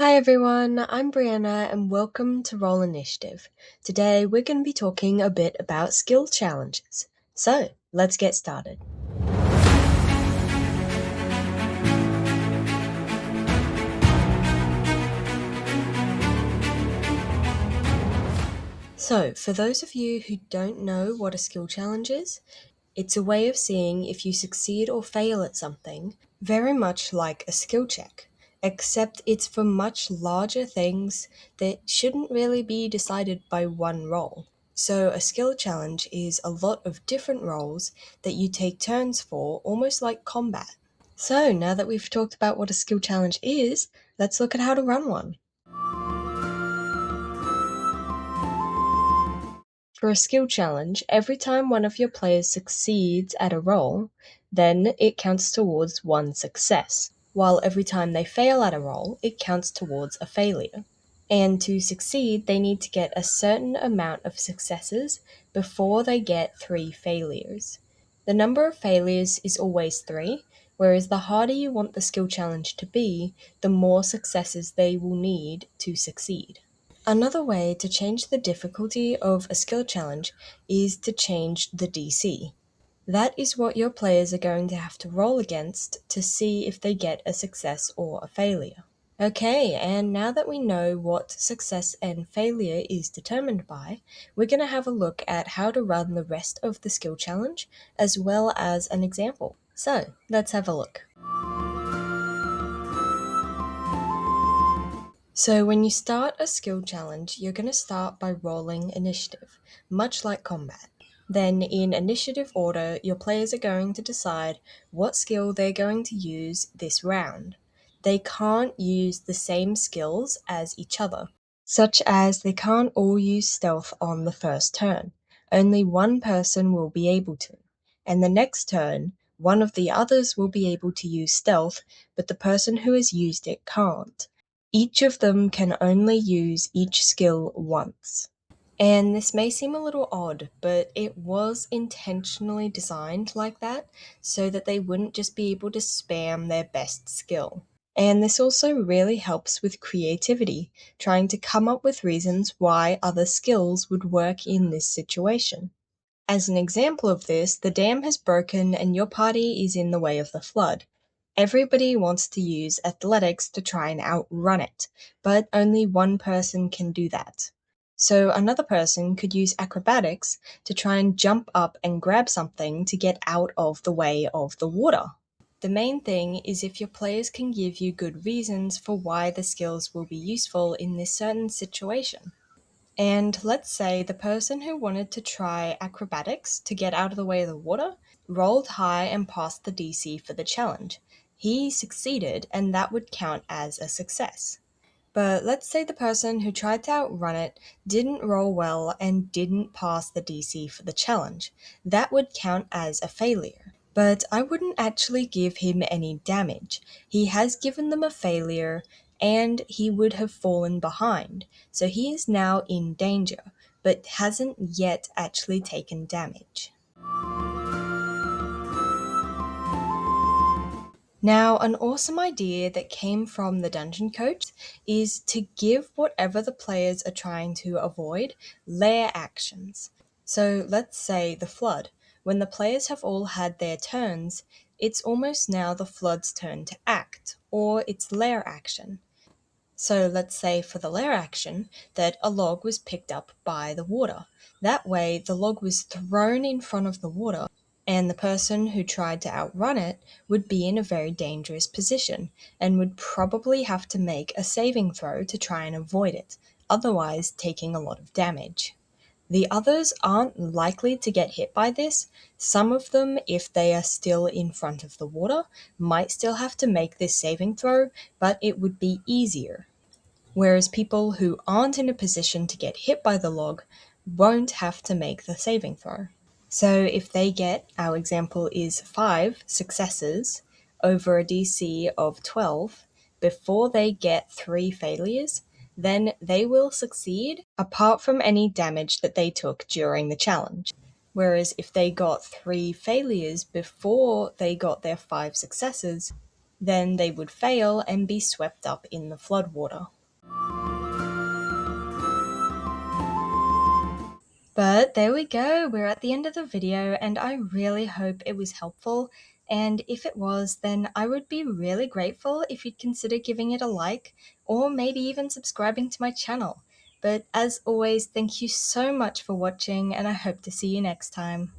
Hi everyone, I'm Brianna and welcome to Roll Initiative. Today we're going to be talking a bit about skill challenges. So, let's get started. So, for those of you who don't know what a skill challenge is, it's a way of seeing if you succeed or fail at something, very much like a skill check, except it's for much larger things that shouldn't really be decided by one roll. So, a skill challenge is a lot of different roles that you take turns for, almost like combat. So, now that we've talked about what a skill challenge is, let's look at how to run one. For a skill challenge, every time one of your players succeeds at a roll, then it counts towards one success, while every time they fail at a roll, it counts towards a failure. And to succeed, they need to get a certain amount of successes before they get 3 failures. The number of failures is always 3, whereas the harder you want the skill challenge to be, the more successes they will need to succeed. Another way to change the difficulty of a skill challenge is to change the DC. That is what your players are going to have to roll against to see if they get a success or a failure. Okay, and now that we know what success and failure is determined by, we're going to have a look at how to run the rest of the skill challenge as well as an example. So, let's have a look. So when you start a skill challenge, you're going to start by rolling initiative, much like combat. Then in initiative order, your players are going to decide what skill they're going to use this round. They can't use the same skills as each other, such as they can't all use stealth on the first turn. Only one person will be able to. And the next turn, one of the others will be able to use stealth, but the person who has used it can't. Each of them can only use each skill once. And this may seem a little odd, but it was intentionally designed like that so that they wouldn't just be able to spam their best skill. And this also really helps with creativity, trying to come up with reasons why other skills would work in this situation. As an example of this, the dam has broken and your party is in the way of the flood. Everybody wants to use athletics to try and outrun it, but only one person can do that. So another person could use acrobatics to try and jump up and grab something to get out of the way of the water. The main thing is if your players can give you good reasons for why the skills will be useful in this certain situation. And let's say the person who wanted to try acrobatics to get out of the way of the water rolled high and passed the DC for the challenge. He succeeded, and that would count as a success. But let's say the person who tried to outrun it didn't roll well and didn't pass the DC for the challenge. That would count as a failure. But I wouldn't actually give him any damage. He has given them a failure and he would have fallen behind. So he is now in danger, but hasn't yet actually taken damage. Now, an awesome idea that came from the dungeon coach is to give whatever the players are trying to avoid lair actions. So let's say the flood. When the players have all had their turns, it's almost now the flood's turn to act, or its lair action. So let's say for the lair action that a log was picked up by the water. That way, the log was thrown in front of the water, and the person who tried to outrun it would be in a very dangerous position and would probably have to make a saving throw to try and avoid it, otherwise, taking a lot of damage. The others aren't likely to get hit by this. Some of them, if they are still in front of the water, might still have to make this saving throw, but it would be easier. Whereas people who aren't in a position to get hit by the log won't have to make the saving throw. So if they get, our example is 5 successes over a DC of 12 before they get 3 failures, then they will succeed apart from any damage that they took during the challenge. Whereas if they got 3 failures before they got their 5 successes, Then they would fail and be swept up in the floodwater. But there we go, we're at the end of the video, and I really hope it was helpful. And if it was, then I would be really grateful if you'd consider giving it a like, or maybe even subscribing to my channel. But as always, thank you so much for watching, and I hope to see you next time.